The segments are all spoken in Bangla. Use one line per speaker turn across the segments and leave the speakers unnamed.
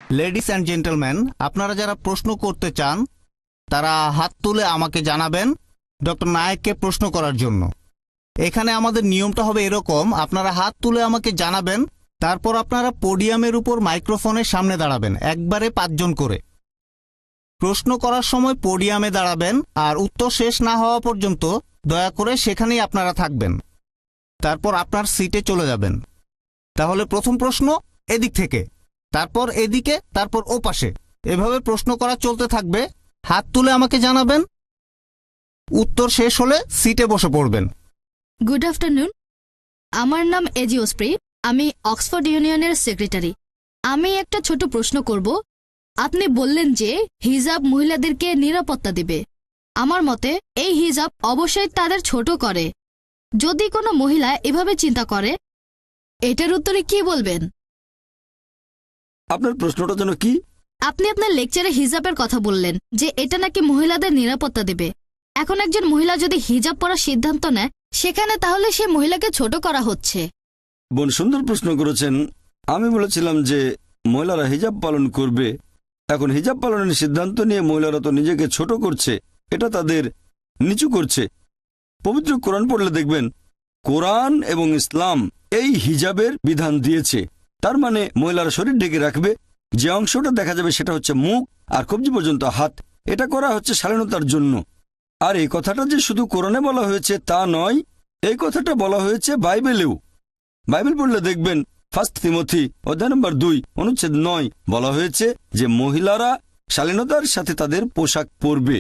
লেডিস অ্যান্ড জেন্টলম্যান, আপনারা যারা প্রশ্ন করতে চান তারা হাত তুলে আমাকে জানাবেন ডক্টর নায়েককে প্রশ্ন করার জন্য। এখানে আমাদের নিয়মটা হবে এরকম, আপনারা হাত তুলে আমাকে জানাবেন, তারপর আপনারা পোডিয়ামের উপর মাইক্রোফোনের সামনে দাঁড়াবেন, একবারে 5 জন করে। প্রশ্ন করার সময় পোডিয়ামে দাঁড়াবেন, আর উত্তর শেষ না হওয়া পর্যন্ত দয়া করে সেখানেই আপনারা থাকবেন, তারপর আপনার সিটে চলে যাবেন। তাহলে প্রথম প্রশ্ন এদিক থেকে, তারপর এদিকে, তারপর ওপাশে, এভাবে প্রশ্ন করা চলতে থাকবে। হাত তুলে আমাকে জানাবেন, উত্তর শেষ হলে সিটে বসে পড়বেন।
গুড আফটারনুন, আমার নাম এজি ওসপ্রি, আমি অক্সফোর্ড ইউনিয়নের সেক্রেটারি। আমি একটা ছোট প্রশ্ন করব। আপনি বললেন যে হিজাব মহিলাদেরকে নিরাপত্তা দেবে। আমার মতে এই হিজাব অবশ্যই তাদের ছোট করে। যদি কোনো মহিলা এভাবে চিন্তা করে, এটার উত্তরে কি বলবেন?
আপনার প্রশ্নটা যেন কি?
আপনি আপনার লেকচারে হিজাবের কথা বললেন যে এটা নাকি মহিলাদের নিরাপত্তা দেবে। এখন একজন মহিলা যদি হিজাব পরার সিদ্ধান্ত নেয়, সেখানে তাহলে সে মহিলাকে ছোট করা হচ্ছে।
বোন, সুন্দর প্রশ্ন করেছেন। আমি বলেছিলাম যে মহিলারা হিজাব পালন করবে। এখন হিজাব পালনের সিদ্ধান্ত নিয়ে মহিলারা তো নিজেকে ছোট করছে, এটা তাদের নিচু করছে। পবিত্র কোরআন পড়লে দেখবেন কোরআন এবং ইসলাম এই হিজাবের বিধান দিয়েছে। তার মানে মহিলারা শরীর ঢেকে রাখবে, যে অংশটা দেখা যাবে সেটা হচ্ছে মুখ আর কবজি পর্যন্ত হাত। এটা করা হচ্ছে শালীনতার জন্য। আর এই কথাটা যে শুধু কোরআনে বলা হয়েছে তা নয়, এই কথাটা বলা হয়েছে বাইবেলেও। বাইবেল পড়লে দেখবেন 1 তিমথি অধ্যায় নম্বর 2 অনুচ্ছেদ 9 বলা হয়েছে যে মহিলারা শালীনতার সাথে তাদের পোশাক পরবে।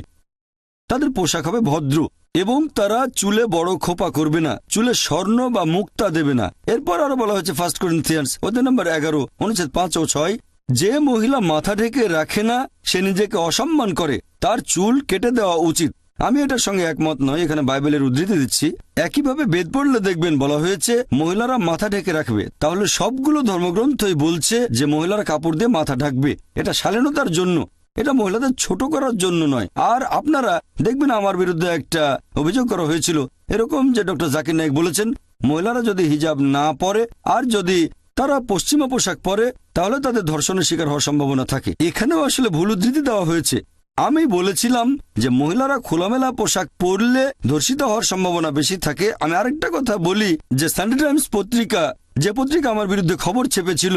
তাদের পোশাক হবে ভদ্র এবং তারা চুলে বড় খোপা করবে না, চুলে স্বর্ণ বা মুক্তা দেবে না। এরপর আরো বলা হয়েছে 1 করিন্থিয়ান্স অধ্যায় নম্বর 11 অনুচ্ছেদ 5 ও 6, যে মহিলা মাথা ঢেকে রাখে না সে নিজেকে অসম্মান করে, তার চুল কেটে দেওয়া উচিত। আমি এটার সঙ্গে একমত নয়, এখানে বাইবেলের উদ্ধৃতি দিচ্ছি। একইভাবে বেদ পড়লে দেখবেন বলা হয়েছে মহিলারা মাথা ঢেকে রাখবে। তাহলে সবগুলো ধর্মগ্রন্থই বলছে যে মহিলারা কাপড় দিয়ে মাথা ঢাকবে। এটা শালীনতার জন্য, এটা মহিলাদের ছোট করার জন্য নয়। আর আপনারা দেখবেন আমার বিরুদ্ধে একটা অভিযোগ করা হয়েছিল এরকম যে ডক্টর জাকির নায়েক বলেছেন মহিলারা যদি হিজাব না পরে আর যদি তারা পশ্চিমা পোশাক পরে তাহলে তাদের ধর্ষণের শিকার হওয়ার সম্ভাবনা থাকে। এখানেও আসলে ভুল উদ্ধৃতি দেওয়া হয়েছে। আমি বলেছিলাম যে মহিলারা খোলামেলা পোশাক পরলে ধর্ষিত হওয়ার সম্ভাবনা বেশি থাকে। আমি আরেকটা কথা বলি যে সানডে টাইমস পত্রিকা, যে পত্রিকা আমার বিরুদ্ধে খবর ছেপেছিল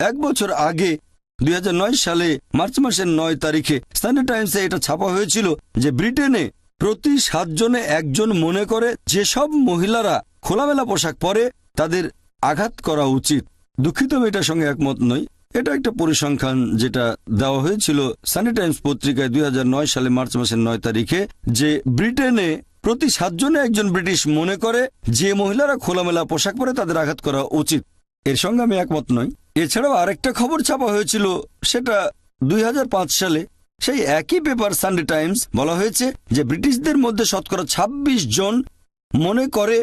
1 বছর আগে 2009 সালে মার্চ মাসের 9 তারিখে সানডে টাইমসে এটা ছাপা হয়েছিল যে ব্রিটেনে প্রতি 7 জনে 1 জন মনে করে যেসব মহিলারা খোলামেলা পোশাক পরে তাদের আঘাত করা উচিত। দুঃখিত, আমি এটার সঙ্গে একমত নই। এটা একটা পরিসংখ্যান যেটা দেওয়া হয়েছিল সানডে টাইমস পত্রিকায় 2009 সালে মার্চ মাসের 9 তারিখে, যে ব্রিটেনে প্রতি 7 জনে 1 জন ব্রিটিশ মনে করে যে মহিলারা খোলামেলা পোশাক পরে তাদের আঘাত করা উচিত। এর সঙ্গে আমি একমত নই। এছাড়াও আরেকটা খবর ছাপা হয়েছিল, সেটা 2005 সালে সেই একই পেপার সানডে টাইমস, বলা হয়েছে যে ব্রিটিশদের মধ্যে শতকরা 26 জন মনে করে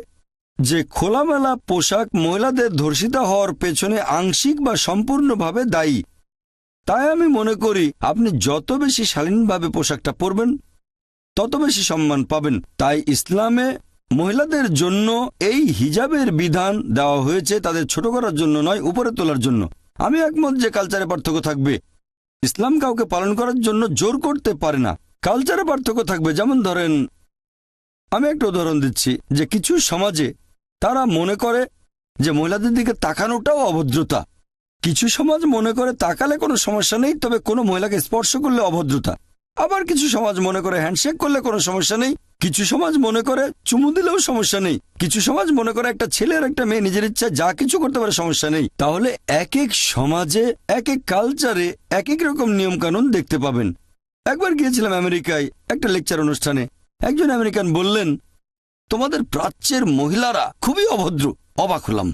যে খোলামেলা পোশাক মহিলাদের ধর্ষিত হওয়ার পেছনে আংশিক বা সম্পূর্ণভাবে দায়ী। তাই আমি মনে করি আপনি যত বেশি শালীনভাবে পোশাকটা পরবেন তত বেশি সম্মান পাবেন। তাই ইসলামে মহিলাদের জন্য এই হিজাবের বিধান দেওয়া হয়েছে তাদের ছোট করার জন্য নয়, উপরে তোলার জন্য। আমি একমত যে কালচারে পার্থক্য থাকবে। ইসলাম কাউকে পালন করার জন্য জোর করতে পারে না। কালচারে পার্থক্য থাকবে। যেমন ধরেন, আমি একটা উদাহরণ দিচ্ছি যে কিছু সমাজে তারা মনে করে যে মহিলাদের দিকে তাকানোটাও অভদ্রতা। কিছু সমাজ মনে করে তাকালে কোনো সমস্যা নেই, তবে কোনো মহিলাকে স্পর্শ করলে অভদ্রতা। আবার কিছু সমাজ মনে করে হ্যান্ডশেক করলে কোনো সমস্যা নেই। কিছু সমাজ মনে করে চুমু দিলেও সমস্যা নেই। কিছু সমাজ মনে করে একটা ছেলে আর একটা মেয়ে নিজের ইচ্ছা যা কিছু করতে পারে, সমস্যা নেই। তাহলে এক এক সমাজে এক এক কালচারে এক এক রকম নিয়ম কানুন দেখতে পাবেন। একবার গিয়েছিলাম আমেরিকায় একটা লেকচার অনুষ্ঠানে। একজন আমেরিকান বললেন, তোমাদের প্রাচ্যের মহিলারা খুবই অভদ্র। অবাক হলাম।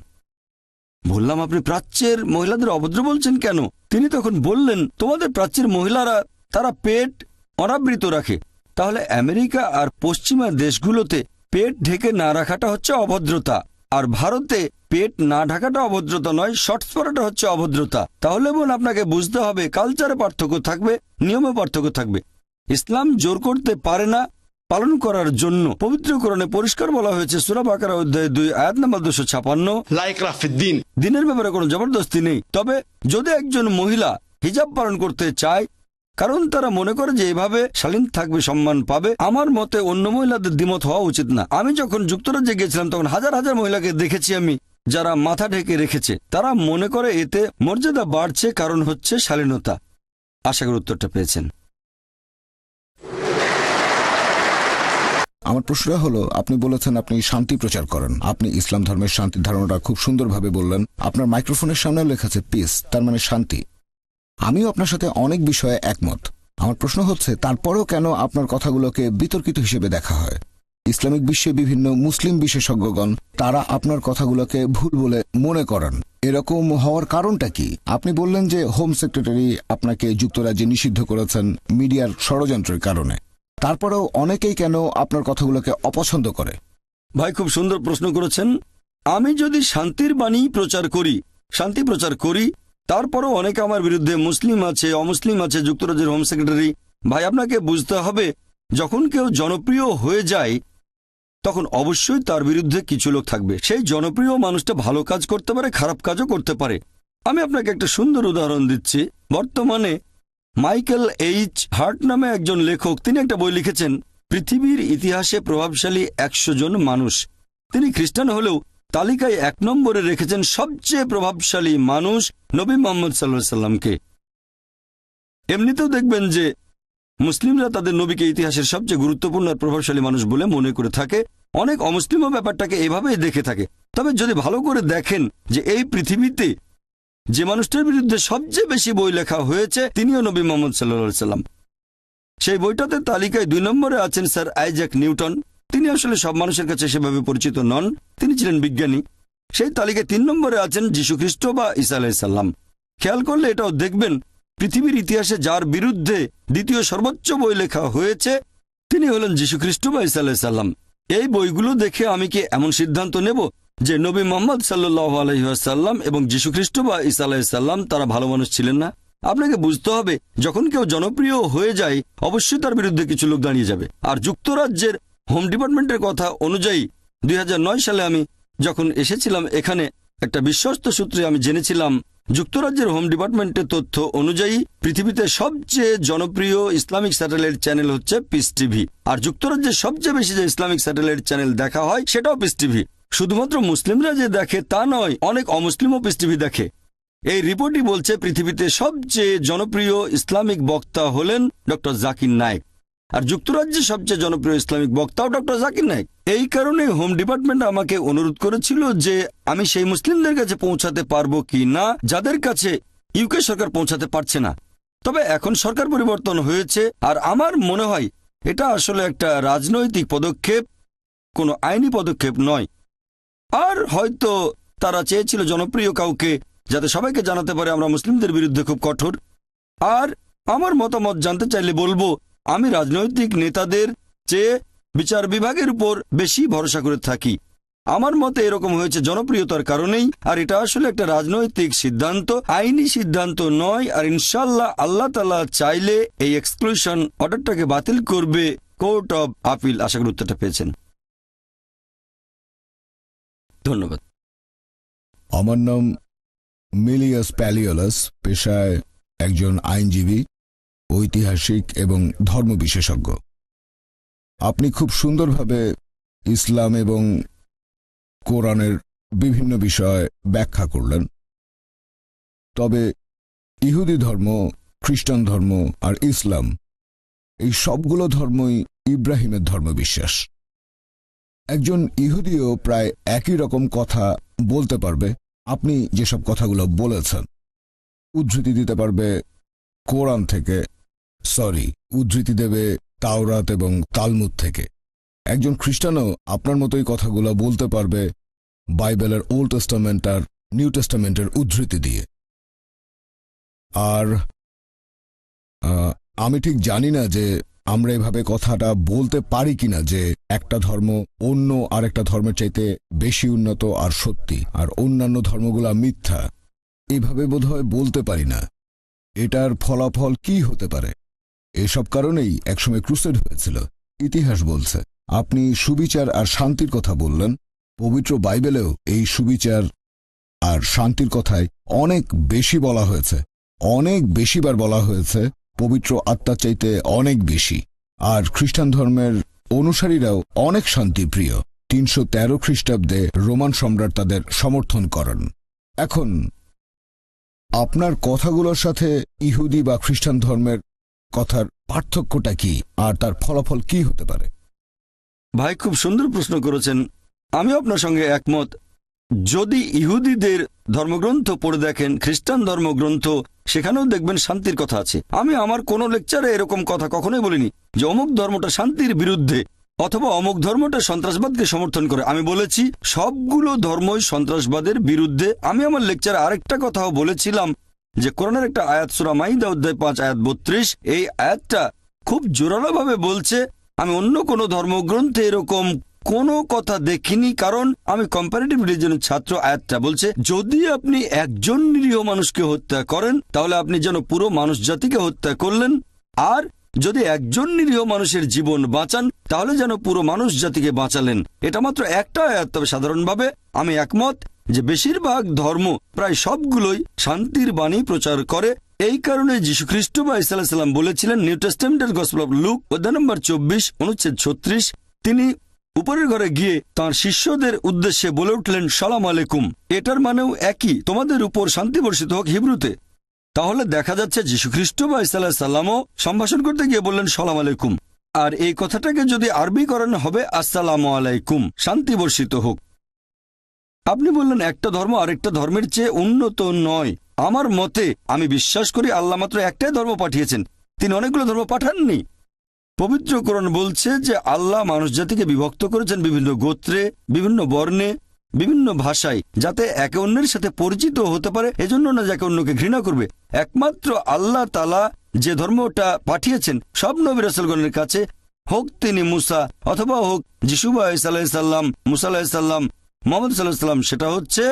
বললাম, আপনি প্রাচ্যের মহিলাদের অভদ্র বলছেন কেন? তিনি তখন বললেন, তোমাদের প্রাচ্যের মহিলারা তারা পেট অনাবৃত রাখে। তাহলে আমেরিকা আর পশ্চিমা দেশগুলোতে পেট ঢেকে না রাখাটা হচ্ছে অভদ্রতা, আর ভারতে পেট না ঢাকাটা অভদ্রতা নয়, শর্টস পরাটা হচ্ছে অভদ্রতা। তাহলে বোন, আপনাকে বুঝতে হবে কালচারে পার্থক্য থাকবে, নিয়মে পার্থক্য থাকবে। ইসলাম জোর করতে পারে না পালন করার জন্য। পবিত্র কোরআনে পরিষ্কার বলা হয়েছে সূরা বাকারা অধ্যায় 2 আয়াত নম্বর 256,
লা ইকরাহা ফিদ্দিন,
দিনের ব্যাপারে কোনো জবরদস্তি নেই। তবে যদি একজন মহিলা হিজাব পালন করতে চায়, কারণ তারা মনে করে যে এভাবে শালীন থাকবে, সম্মান পাবে। আমার মতে অন্য মহিলাদের দ্বিমত হওয়া উচিত না। আমি যখন যুক্তরাজ্যে গেছিলাম তখন হাজার হাজার মহিলাকে দেখেছি আমি, যারা মাথা ঢেকে রেখেছে। তারা মনে করে এতে মর্যাদা বাড়ছে, কারণ হচ্ছে শালীনতা। আশা করি উত্তরটা পেয়েছেন।
আমার প্রশ্নটা হলো, আপনি বলেছেন আপনি শান্তি প্রচার করেন, আপনি ইসলাম ধর্মের শান্তির ধারণাটা খুব সুন্দরভাবে বললেন। আপনার মাইক্রোফোনের সামনেও লেখা আছে পিস, তার মানে শান্তি। আমিও আপনার সাথে অনেক বিষয়ে একমত। আমার প্রশ্ন হচ্ছে, তারপরেও কেন আপনার কথাগুলোকে বিতর্কিত হিসেবে দেখা হয়? ইসলামিক বিশ্বে বিভিন্ন মুসলিম বিশেষজ্ঞগণ তারা আপনার কথাগুলোকে ভুল বলে মনে করেন। এরকম হওয়ার কারণটা কি? আপনি বললেন যে হোম সেক্রেটারি আপনাকে যুক্তরাজ্যে নিষিদ্ধ করেছেন মিডিয়ার ষড়যন্ত্রের কারণে। তারপরেও অনেকেই কেন আপনার কথাগুলোকে অপছন্দ করে?
ভাই, খুব সুন্দর প্রশ্ন করেছেন। আমি যদি শান্তির বাণী প্রচার করি, শান্তি প্রচার করি, তারপরও অনেকে আমার বিরুদ্ধে, মুসলিম আছে, অমুসলিম আছে, যুক্তরাজ্যের হোম সেক্রেটারি। ভাই, আপনাকে বুঝতে হবে, যখন কেউ জনপ্রিয় হয়ে যায় তখন অবশ্যই তার বিরুদ্ধে কিছু লোক থাকবে। সেই জনপ্রিয় মানুষটা ভালো কাজ করতে পারে, খারাপ কাজও করতে পারে। আমি আপনাকে একটা সুন্দর উদাহরণ দিচ্ছি। বর্তমানে মাইকেল এইচ হার্ট নামে একজন লেখক, তিনি একটা বই লিখেছেন, পৃথিবীর ইতিহাসে প্রভাবশালী 100 জন মানুষ। তিনি খ্রিস্টান হলেও তালিকায় 1 নম্বরে রেখেছেন সবচেয়ে প্রভাবশালী মানুষ নবী মুহাম্মদ সাল্লাল্লাহু আলাইহি সাল্লামকে। এমনিতেও দেখবেন যে মুসলিমরা তাদের নবীকে ইতিহাসের সবচেয়ে গুরুত্বপূর্ণ আর প্রভাবশালী মানুষ বলে মনে করে থাকে। অনেক অমুসলিমও ব্যাপারটাকে এভাবেই দেখে থাকে। তবে যদি ভালো করে দেখেন যে এই পৃথিবীতে যে মানুষটার বিরুদ্ধে সবচেয়ে বেশি বই লেখা হয়েছে তিনিও নবী মুহাম্মদ সাল্লাল্লাহু আলাইহি সাল্লাম। সেই বইটাতে তালিকায় 2 নম্বরে আছেন স্যার আইজ্যাক নিউটন। তিনি আসলে সব মানুষের কাছে সেভাবে পরিচিত নন, তিনি ছিলেন বিজ্ঞানী। সেই তালিকায় 3 নম্বরে আছেন যীশু খ্রিস্ট বা ঈসা আলাইহিস সালাম। খেয়াল করলে এটাও দেখবেন, পৃথিবীর ইতিহাসে যার বিরুদ্ধে দ্বিতীয় সর্বোচ্চ বই লেখা হয়েছে তিনি হলেন যীশু খ্রিস্ট বা ঈসা আলাইহিস সালাম। এই বইগুলো দেখে আমি কি এমন সিদ্ধান্ত নেব যে নবী মুহাম্মদ সাল্লাল্লাহু আলাইহি ওয়াসাল্লাম এবং যীশু খ্রিস্ট বা ঈসা আলাইহিস সালাম তারা ভালো মানুষ ছিলেন না? আপনাকে বুঝতে হবে, যখন কেউ জনপ্রিয় হয়ে যায় অবশ্যই তার বিরুদ্ধে কিছু লোক দাঁড়িয়ে যাবে। আর যুক্তরাজ্যের হোম ডিপার্টমেন্টের কথা অনুযায়ী 2009 সালে আমি যখন এসেছিলাম এখানে, একটা বিশ্বস্ত সূত্রে আমি জেনেছিলাম যুক্তরাজ্যের হোম ডিপার্টমেন্টের তথ্য অনুযায়ী পৃথিবীতে সবচেয়ে জনপ্রিয় ইসলামিক স্যাটেলাইট চ্যানেল হচ্ছে পিস টিভি। আর যুক্তরাজ্যের সবচেয়ে বেশি যে ইসলামিক স্যাটেলাইট চ্যানেল দেখা হয় সেটাও পিস টিভি। শুধুমাত্র মুসলিমরা যে দেখে তা নয়, অনেক অমুসলিমও পিস টিভি দেখে। এই রিপোর্টই বলছে পৃথিবীতে সবচেয়ে জনপ্রিয় ইসলামিক বক্তা হলেন ডক্টর জাকির নায়েক, আর যুক্তরাজ্যের সবচেয়ে জনপ্রিয় ইসলামিক বক্তাও ডক্টর জাকির নায়েক। এই কারণে হোম ডিপার্টমেন্ট আমাকে অনুরোধ করেছিল যে আমি সেই মুসলিমদের কাছে পৌঁছাতে পারবো কি না যাদের কাছে ইউকে সরকার পৌঁছাতে পারছে না। তবে এখন সরকার পরিবর্তন হয়েছে আর আমার মনে হয় এটা আসলে একটা রাজনৈতিক পদক্ষেপ, কোনো আইনি পদক্ষেপ নয়। আর হয়তো তারা চেয়েছিল জনপ্রিয় কাউকে, যাতে সবাইকে জানাতে পারে আমরা মুসলিমদের বিরুদ্ধে খুব কঠোর। আর আমার মতামত জানতে চাইলে বলবো, আমি রাজনৈতিক নেতাদের চেয়ে বিচার বিভাগের উপর বেশি ভরসা করে থাকি। আমার মতে এরকম হয়েছে জনপ্রিয়তার কারণেই, আর এটা আসলে একটা রাজনৈতিক সিদ্ধান্ত, আইনি সিদ্ধান্ত নয়। আর ইনশাল্লাহ আল্লাহ তাআলা চাইলে এই এক্সক্লুশন অর্ডারটাকে বাতিল করবে কোর্ট অব আপিল। আশা করি উত্তরটা পেয়েছেন। ধন্যবাদ।
আমার নাম মিলিয়াস প্যালিওলাস, পেশায় একজন আইনজীবী, ঐতিহাসিক এবং ধর্ম বিশেষজ্ঞ। আপনি খুব সুন্দরভাবে ইসলাম এবং কোরআনের বিভিন্ন বিষয় ব্যাখ্যা করলেন। তবে ইহুদি ধর্ম, খ্রিস্টান ধর্ম আর ইসলাম, এই সবগুলো ধর্মই ইব্রাহিমের ধর্মবিশ্বাস। একজন ইহুদিও প্রায় একই রকম কথা বলতে পারবে। আপনি যেসব কথাগুলো বলেছেন উদ্ধৃতি দিতে পারবে কোরআন থেকে, উদ্ধৃতি দেবে তাওরাত এবং তালমুদ থেকে। একজন খ্রিস্টানও আপনার মতোই কথাগুলো বলতে পারবে বাইবেলের ওল্ড টেস্টামেন্ট আর নিউ টেস্টামেন্টের উদ্ধৃতি দিয়ে। আর আমি ঠিক জানি না যে আমরা এভাবে কথাটা বলতে পারি কিনা যে একটা ধর্ম অন্য আরেকটা ধর্মের চাইতে বেশি উন্নত আর সত্যি, আর অন্যান্য ধর্মগুলা মিথ্যা। এভাবে বোধহয় বলতে পারি না। এটার ফলাফল কি হতে পারে? এসব কারণেই একসময় ক্রুসেড হয়েছিল। ইতিহাস বলছে। আপনি সুবিচার আর শান্তির কথা বললেন। পবিত্র বাইবেলেও এই সুবিচার আর শান্তির কথাই অনেক বেশি বলা হয়েছে। অনেক বেশিবার বলা হয়েছে পবিত্র আত্মার চাইতে অনেক বেশি। আর খ্রিস্টান ধর্মের অনুসারীরাও অনেক শান্তিপ্রিয়। 313 খ্রিস্টাব্দে রোমান সম্রাট তাদের সমর্থন করেন। এখন আপনার কথাগুলোর সাথে ইহুদি বা খ্রিস্টান ধর্মের কথার পার্থক্যটা কি, আর তার ফলাফল কি হতে পারে?
ভাই খুব সুন্দর প্রশ্ন করেছেন। আমি আপনার সঙ্গে একমত। যদি ইহুদিদের ধর্মগ্রন্থ পড়ে দেখেন, খ্রিস্টান ধর্মগ্রন্থ, সেখানেও দেখবেন শান্তির কথা আছে। আমি আমার কোনো লেকচারে এরকম কথা কখনোই বলিনি যে অমুক ধর্মটা শান্তির বিরুদ্ধে অথবা অমুক ধর্মটা সন্ত্রাসবাদকে সমর্থন করে। আমি বলেছি সবগুলো ধর্মই সন্ত্রাসবাদের বিরুদ্ধে। আমি আমার লেকচারে আরেকটা কথাও বলেছিলাম যে কোরআনের একটা আয়াত সূরা মাইদা অধ্যায় 5 আয়াত 32, এই আয়াতটা খুব জোরালোভাবে বলছে। আমি অন্য কোনো ধর্মগ্রন্থে এরকম কোনো কথা দেখিনি, কারণ আমি কম্পারেটিভ রিলিজনের ছাত্র। আয়াতটা বলছে যদি আপনি একজন নিরীহ মানুষকে হত্যা করেন তাহলে আপনি যেন পুরো মানুষ জাতিকে হত্যা করলেন, আর যদি একজন নিরীহ মানুষের জীবন বাঁচান তাহলে যেন পুরো মানুষ জাতিকে বাঁচালেন। এটা মাত্র একটা আয়াত। তবে সাধারণভাবে আমি একমত যে বেশিরভাগ ধর্ম, প্রায় সবগুলোই শান্তির বাণী প্রচার করে। এই কারণে যীশু খ্রিস্ট বা ঈসা আলাইহিস সালাম বলেছিলেন, নিউ টেস্টামেন্টের গসপেল অফ লুক অধ্যায় নম্বর 24 অনুচ্ছেদ 36, তিনি উপরের ঘরে গিয়ে তাঁর শিষ্যদের উদ্দেশ্যে বলে উঠলেন সালাম আলাইকুম। এটার মানেও একই, তোমাদের উপর শান্তি বর্ষিত হোক হিব্রুতে। তাহলে দেখা যাচ্ছে যীশু খ্রিস্ট বা ঈসা আলাইহিস সালামও সম্ভাষণ করতে গিয়ে বললেন সালাম আলাইকুম। আর এই কথাটাকে যদি আরবি করেন হবে আসসালামু আলাইকুম, শান্তি বর্ষিত হোক। আপনি বললেন একটা ধর্ম আরেকটা ধর্মের চেয়ে উন্নত নয়। আমার মতে আমি বিশ্বাস করি আল্লাহ মাত্র একটাই ধর্ম পাঠিয়েছেন, তিনি অনেকগুলো ধর্ম পাঠাননি। পবিত্র কোরআন বলছে যে আল্লাহ মানুষ জাতিকে বিভক্ত করেছেন বিভিন্ন গোত্রে, বিভিন্ন বর্ণে, বিভিন্ন ভাষায়, যাতে একে অন্যের সাথে পরিচিত হতে পারে, এজন্য না যাকে অন্যকে ঘৃণা করবে। একমাত্র আল্লাহ তাআলা যে ধর্মটা পাঠিয়েছেন সব নবী রাসূলগণের কাছে, হোক তিনি মুসা অথবা হোক যিশু বা ঈসা আলাইহিস সালাম, মুসা আলাইহিস সালাম, মুহাম্মদ সাল্লাল্লাহু আলাইহি সাল্লাম, সেটা হচ্ছে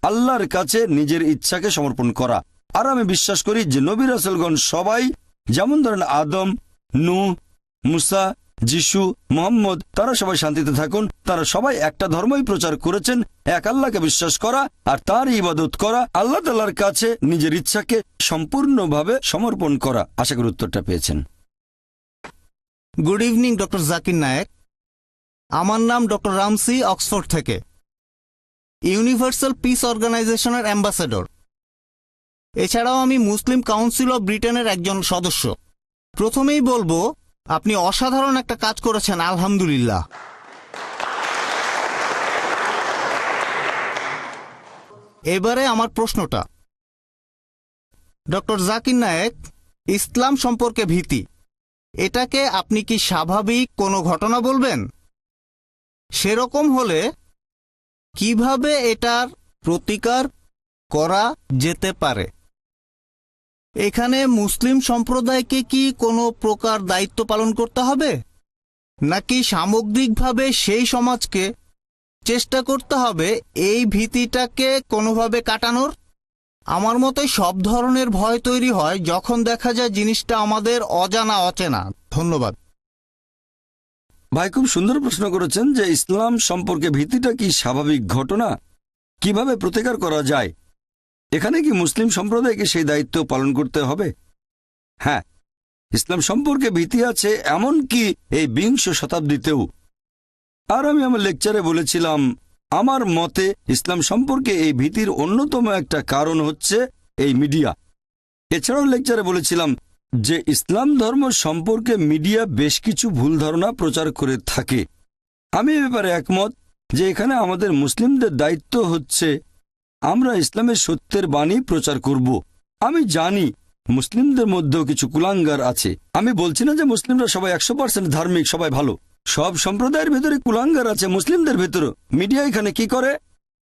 আল্লাহর কাছে নিজের ইচ্ছাকে সমর্পণ করা। আর আমি বিশ্বাস করি যে নবী রাসূলগণ সবাই, যেমন ধরেন আদম, নূহ, মুসা, যিশু, মুহাম্মদ, তারা সবাই শান্তিতে থাকুন। তারা সবাই একটা ধর্মই প্রচার করেছেন, এক আল্লাহকে বিশ্বাস করা আর তার ইবাদত করা, আল্লাহ তাআলার কাছে নিজের ইচ্ছাকে সম্পূর্ণভাবে সমর্পণ করা। আশা করি উত্তরটা পেয়েছেন।
Good evening doctor Zakir Naik. আমার নাম ডক্টর রামসি, অক্সফোর্ড থেকে, ইউনিভার্সাল পিস অর্গানাইজেশনের অ্যাম্বাসেডর। এছাড়াও আমি মুসলিম কাউন্সিল অব ব্রিটেনের একজন সদস্য। প্রথমেই বলবো আপনি অসাধারণ একটা কাজ করেছেন, আলহামদুলিল্লাহ। এবারে আমার প্রশ্নটা, ডক্টর জাকির নায়েক, ইসলাম সম্পর্কে ভীতি, এটাকে আপনি কি স্বাভাবিক কোনো ঘটনা বলবেন? সেরকম হলে কিভাবে এটার প্রতিকার করা যেতে পারে? এখানে মুসলিম সম্প্রদায়কে কি কোনো প্রকার দায়িত্ব পালন করতে হবে, নাকি সামগ্রিকভাবে সেই সমাজকে চেষ্টা করতে হবে এই ভীতিটাকে কোনোভাবে কাটানোর? আমার মতে সব ধরনের ভয় তৈরি হয় যখন দেখা যায় জিনিসটা আমাদের অজানা অচেনা। ধন্যবাদ।
ভাই খুব সুন্দর প্রশ্ন করেছেন যে ইসলাম সম্পর্কে ভীতিটা কি স্বাভাবিক ঘটনা, কিভাবে প্রতিকার করা যায়। এখানে কি মুসলিম সম্প্রদায়কে সেই দায়িত্ব পালন করতে হবে? হ্যাঁ, ইসলাম সম্পর্কে ভীতি আছে, এমনকি এই 20 শতাব্দীতেও। আর আমি আমার লেকচারে বলেছিলাম আমার মতে ইসলাম সম্পর্কে এই ভীতির অন্যতম একটা কারণ হচ্ছে এই মিডিয়া। এছাড়াও লেকচারে বলেছিলাম যে ইসলাম ধর্ম সম্পর্কে মিডিয়া বেশ কিছু ভুল ধারণা প্রচার করে থাকে। আমি এ ব্যাপারে একমত যে এখানে আমাদের মুসলিমদের দায়িত্ব হচ্ছে আমরা ইসলামের সত্যের বাণী প্রচার করব। আমি জানি মুসলিমদের মধ্যেও কিছু কুলাঙ্গার আছে। আমি বলছি না যে মুসলিমরা সবাই 100% ধার্মিক, সবাই ভালো। সব সম্প্রদায়ের ভেতরে কুলাঙ্গার আছে, মুসলিমদের ভেতরেও। মিডিয়া এখানে কি করে,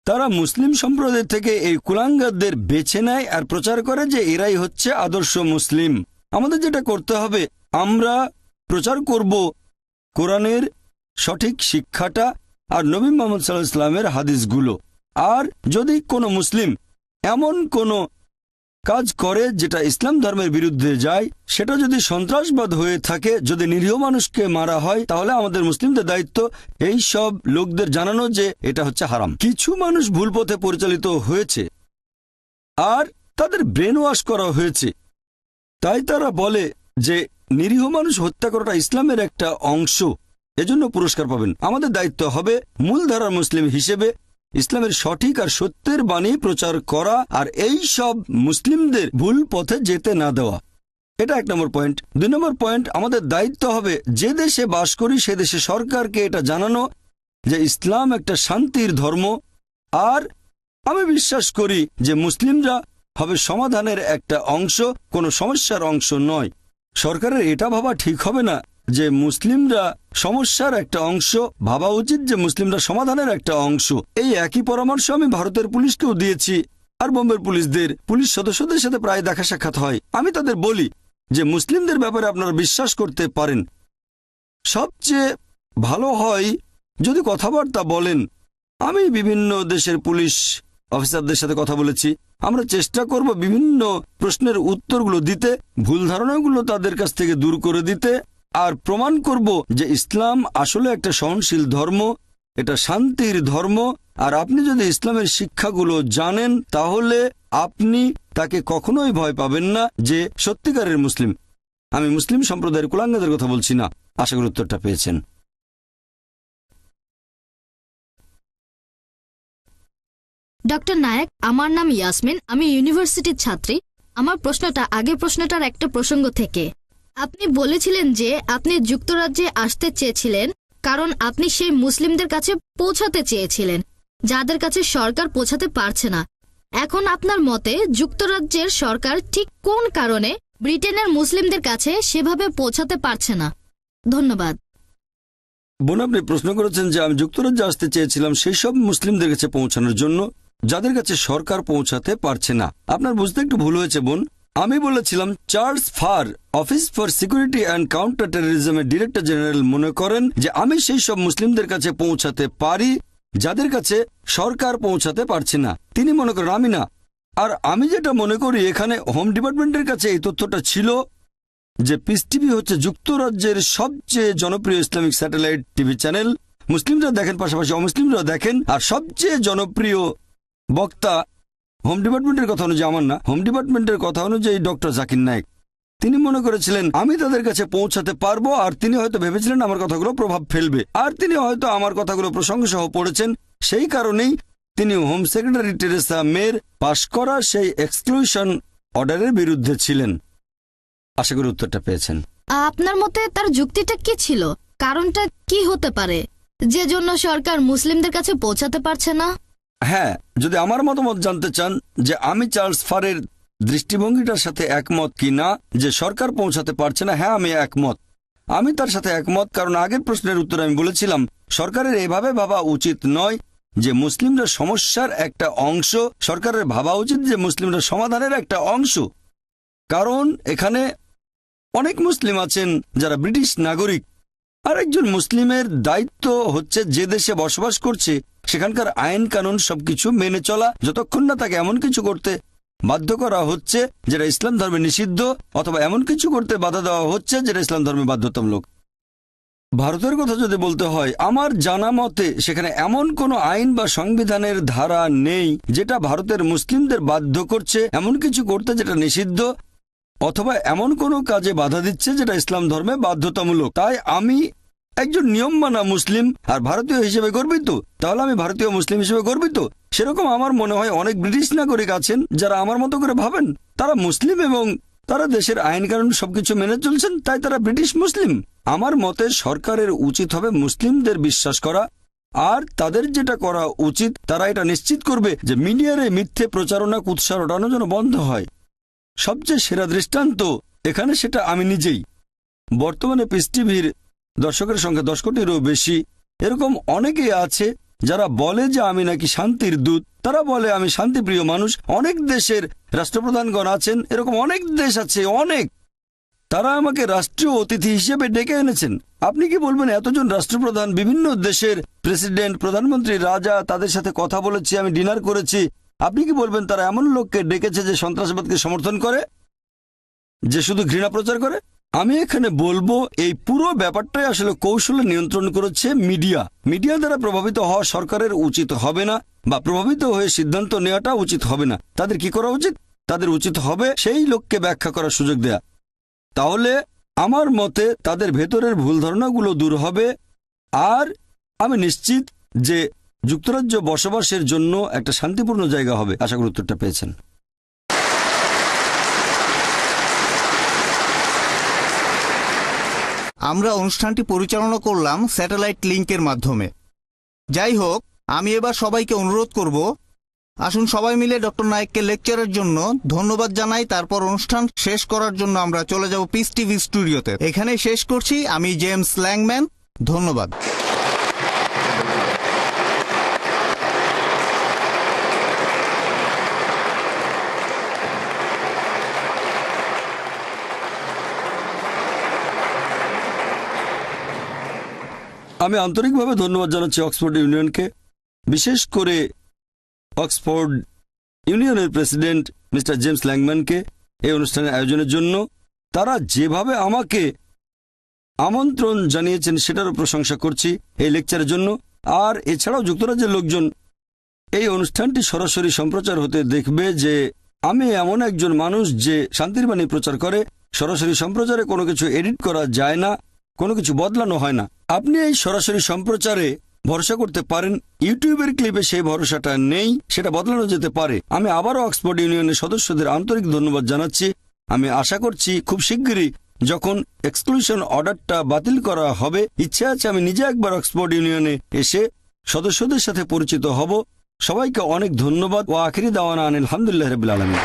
তারা মুসলিম সম্প্রদায় থেকে এই কুলাঙ্গারদের বেছে নেয় আর প্রচার করে যে এরাই হচ্ছে আদর্শ মুসলিম। আমাদের যেটা করতে হবে, আমরা প্রচার করব কোরআনের সঠিক শিক্ষাটা আর নবী মুহাম্মদ সাল্লাল্লাহু আলাইহি ওয়াসাল্লামের হাদিসগুলো। আর যদি কোনো মুসলিম এমন কোনো কাজ করে যেটা ইসলাম ধর্মের বিরুদ্ধে যায়, সেটা যদি সন্ত্রাসবাদ হয়ে থাকে, যদি নিরীহ মানুষকে মারা হয়, তাহলে আমাদের মুসলিমদের দায়িত্ব এই সব লোকদের জানানো যে এটা হচ্ছে হারাম। কিছু মানুষ ভুল পথে পরিচালিত হয়েছে আর তাদের ব্রেন ওয়াশ করা হয়েছে। তাই তারা বলে যে নিরীহ মানুষ হত্যা করাটা ইসলামের একটা অংশ, এজন্য পুরস্কার পাবেন। আমাদের দায়িত্ব হবে মূলধারার মুসলিম হিসেবে ইসলামের সঠিক আর সত্যের বাণী প্রচার করা আর এই সব মুসলিমদের ভুল পথে যেতে না দেওয়া। এটা 1 নম্বর পয়েন্ট। 2 নম্বর পয়েন্ট, আমাদের দায়িত্ব হবে যে দেশে বাস করি সে দেশে সরকারকে এটা জানানো যে ইসলাম একটা শান্তির ধর্ম, আর আমি বিশ্বাস করি যে মুসলিমরা হবে সমাধানের একটা অংশ, কোনো সমস্যার অংশ নয়। সরকারের এটা ভাবা ঠিক হবে না যে মুসলিমরা সমস্যার একটা অংশ, ভাবা উচিত যে মুসলিমরা সমাধানের একটা অংশ। এই একই পরামর্শ আমি ভারতের পুলিশকেও দিয়েছি আর বোম্বের পুলিশ সদস্যদের সাথে প্রায় দেখা সাক্ষাৎ হয়। আমি তাদের বলি যে মুসলিমদের ব্যাপারে আপনারা বিশ্বাস করতে পারেন, সবচেয়ে ভালো হয় যদি কথাবার্তা বলেন। আমি বিভিন্ন দেশের পুলিশ অফিসারদের সাথে কথা বলেছি, আমরা চেষ্টা করব বিভিন্ন প্রশ্নের উত্তরগুলো দিতে, ভুল ধারণাগুলো তাদের কাছ থেকে দূর করে দিতে, আর প্রমাণ করব যে ইসলাম আসলে একটা সহনশীল ধর্ম, এটা শান্তির ধর্ম। আর আপনি যদি ইসলামের শিক্ষাগুলো জানেন তাহলে আপনি তাকে কখনোই ভয় পাবেন না যে সত্যিকারের মুসলিম। আমি মুসলিম সম্প্রদায়ের কুলাঙ্গাদের কথা বলছি না। আশা করি উত্তরটা পেয়েছেন।
ডক্টর নায়েক, আমার নাম ইয়াসমিন, আমি ইউনিভার্সিটির ছাত্রী। আমার প্রশ্নটা আগের প্রশ্নটার একটা প্রসঙ্গ থেকে। আপনি বলেছিলেন যে আপনি যুক্তরাজ্যে আসতে চেয়েছিলেন কারণ আপনি সেই মুসলিমদের কাছে পৌঁছাতে চেয়েছিলেন যাদের কাছে সরকার পৌঁছাতে পারছে না। এখন আপনার মতে যুক্তরাজ্যের সরকার ঠিক কোন কারণে ব্রিটেনের মুসলিমদের কাছে সেভাবে পৌঁছাতে পারছে না? ধন্যবাদ।
বোন, আপনি প্রশ্ন করেছেন যে আমি যুক্তরাজ্যে আসতে চেয়েছিলাম সেই সব মুসলিমদের কাছে পৌঁছানোর জন্য যাদের কাছে সরকার পৌঁছাতে পারছে না। আপনার বুঝতে একটু ভুল হয়েছে বোন। আমি বলেছিলাম Charles Farr, office for security and counter টেররিজমের ডিরেক্টর জেনারেল মনে করেন যে আমি সেই সব মুসলিমদের কাছে পৌঁছাতে পারি যাদের কাছে সরকার পৌঁছাতে পারছে না। তিনি মনে করেন, আমি না। আর আমি যেটা মনে করি, এখানে হোম ডিপার্টমেন্টের কাছে এই তথ্যটা ছিল যে পিস টিভি হচ্ছে যুক্তরাজ্যের সবচেয়ে জনপ্রিয় ইসলামিক স্যাটেলাইট টিভি চ্যানেল। মুসলিমরা দেখেন, পাশাপাশি অমুসলিমরা দেখেন। আর সবচেয়ে জনপ্রিয় বক্তা হোম ডিপার্টমেন্টের কথা অনুযায়ী, আমার না, হোম ডিপার্টমেন্টের কথা অনুযায়ী ডক্টর জাকির নায়েক। তিনি মনে করেছিলেন আমি তাদের কাছে পৌঁছাতে পারবো, আর তিনি হয়তো ভেবেছিলেন আমার কথাগুলো প্রভাব ফেলবে, আর তিনি হয়তো আমার কথাগুলো প্রসঙ্গসহ পড়েছেন। সেই কারণেই তিনি হোম সেক্রেটারি টেরেসা মের পাশ করা সেই এক্সক্লুশন অর্ডারের বিরুদ্ধে ছিলেন। আশা করি উত্তরটা পেয়েছেন।
আপনার মতে তার যুক্তিটা কি ছিল? কারণটা কি হতে পারে যে জন্য সরকার মুসলিমদের কাছে পৌঁছাতে পারছে না?
হ্যাঁ, যদি আমার মতামত জানতে চান যে আমি চার্লস ফারের দৃষ্টিভঙ্গিটার সাথে একমত কি না যে সরকার পৌঁছাতে পারছে না, হ্যাঁ আমি একমত। আমি তার সাথে একমত, কারণ আগের প্রশ্নের উত্তরে আমি বলেছিলাম সরকারের এভাবে ভাবা উচিত নয় যে মুসলিমরা সমস্যার একটা অংশ, সরকারের ভাবা উচিত যে মুসলিমরা সমাধানের একটা অংশ। কারণ এখানে অনেক মুসলিম আছেন যারা ব্রিটিশ নাগরিক, আর একজন মুসলিমের দায়িত্ব হচ্ছে যে দেশে বসবাস করছে সেখানকার আইন কানুন সবকিছু মেনে চলা, যতক্ষণ না তাকে এমন কিছু করতে বাধ্য করা হচ্ছে যেটা ইসলাম ধর্মে নিষিদ্ধ, অথবা এমন কিছু করতে বাধা দেওয়া হচ্ছে যেটা ইসলাম ধর্মে বাধ্যতামূলক। ভারতের কথা যদি বলতে হয়, আমার জানা মতে সেখানে এমন কোনো আইন বা সংবিধানের ধারা নেই যেটা ভারতের মুসলিমদের বাধ্য করছে এমন কিছু করতে যেটা নিষিদ্ধ, অথবা এমন কোনো কাজে বাধা দিচ্ছে যেটা ইসলাম ধর্মে বাধ্যতামূলক। তাই আমি একজন নিয়ম মানা মুসলিম আর ভারতীয় হিসেবে গর্বিত। তাহলে আমি ভারতীয় মুসলিম হিসেবে গর্বিত। সেরকম আমার মনে হয় অনেক ব্রিটিশ নাগরিক আছেন যারা আমার মতো করে ভাবেন, তারা মুসলিম এবং তারা দেশের আইন কানুন সবকিছু মেনে চলছেন, তাই তারা ব্রিটিশ মুসলিম। আমার মতে সরকারের উচিত হবে মুসলিমদের বিশ্বাস করা, আর তাদের যেটা করা উচিত তারা এটা নিশ্চিত করবে যে মিডিয়ার এই মিথ্যে প্রচারণা কুৎসা রটানো যেন বন্ধ হয়। সবচেয়ে সেরা দৃষ্টান্ত এখানে সেটা আমি নিজেই। বর্তমানে পিস টিভির দর্শকের সংখ্যা 10 কোটিরও বেশি। এরকম অনেকেই আছে যারা বলে যে আমি নাকি শান্তির দূত, তারা বলে আমি শান্তিপ্রিয় মানুষ। অনেক দেশের রাষ্ট্রপ্রধানগণ আছেন, এরকম অনেক দেশ আছে, অনেক। তারা আমাকে রাষ্ট্রীয় অতিথি হিসেবে ডেকে এনেছেন। আপনি কি বলবেন এতজন রাষ্ট্রপ্রধান, বিভিন্ন দেশের প্রেসিডেন্ট, প্রধানমন্ত্রী, রাজা, তাদের সাথে কথা বলেছি, আমি ডিনার করেছি, আপনি কি বলবেন তারা এমন লোককে ডেকেছে যে সন্ত্রাসবাদকে সমর্থন করে, যে শুধু ঘৃণা প্রচার করে? আমি এখানে বলবো এই পুরো ব্যাপারটাই আসলে কৌশলে নিয়ন্ত্রণ করেছে মিডিয়া। মিডিয়া দ্বারা প্রভাবিত হওয়া সরকারের উচিত হবে না, বা প্রভাবিত হয়ে সিদ্ধান্ত নেওয়াটা উচিত হবে না। তাদের কি করা উচিত? তাদের উচিত হবে সেই লোককে ব্যাখ্যা করার সুযোগ দেয়া। তাহলে আমার মতে তাদের ভেতরের ভুল ধারণাগুলো দূর হবে, আর আমি নিশ্চিত যে যুক্তরাজ্য বসবাসের জন্য একটা শান্তিপূর্ণ জায়গা হবে। আশা করি উত্তরটা পেয়েছেন।
আমরা অনুষ্ঠানটি পরিচালনা করলাম স্যাটেলাইট লিংকের মাধ্যমে। যাই হোক, আমি এবার সবাইকে অনুরোধ করব, আসুন সবাই মিলে ডক্টর নায়েককে লেকচারের জন্য ধন্যবাদ জানাই। তারপর অনুষ্ঠান শেষ করার জন্য আমরা চলে যাব পিস টিভি স্টুডিওতে। এখানেই শেষ করছি। আমি জেমস ল্যাংম্যান, ধন্যবাদ।
আমি আন্তরিকভাবে ধন্যবাদ জানাচ্ছি অক্সফোর্ড ইউনিয়নকে, বিশেষ করে অক্সফোর্ড ইউনিয়নের প্রেসিডেন্ট মিস্টার জেমস ল্যাংম্যানকে এই অনুষ্ঠানের আয়োজনের জন্য। তারা যেভাবে আমাকে আমন্ত্রণ জানিয়েছেন সেটারও প্রশংসা করছি এই লেকচারের জন্য। আর এছাড়াও যুক্তরাজ্যের লোকজন এই অনুষ্ঠানটি সরাসরি সম্প্রচার হতে দেখবে যে আমি এমন একজন মানুষ যে শান্তির বাণী প্রচার করে। সরাসরি সম্প্রচারে কোনো কিছু এডিট করা যায় না, কোনো কিছু বদলানো হয় না। আপনি এই সরাসরি সম্প্রচারে ভরসা করতে পারেন। ইউটিউবের ক্লিপে সেই ভরসাটা নেই, সেটা বদলানো যেতে পারে। আমি আবারও অক্সফোর্ড ইউনিয়নের সদস্যদের আন্তরিক ধন্যবাদ জানাচ্ছি। আমি আশা করছি খুব শিগগিরই যখন এক্সক্লুশন অর্ডারটা বাতিল করা হবে, ইচ্ছে আছে আমি নিজে একবার অক্সফোর্ড ইউনিয়নে এসে সদস্যদের সাথে পরিচিত হব। সবাইকে অনেক ধন্যবাদ। ও আখিরি দাওয়ানা আলহামদুলিল্লাহ রাব্বিল আলামিন।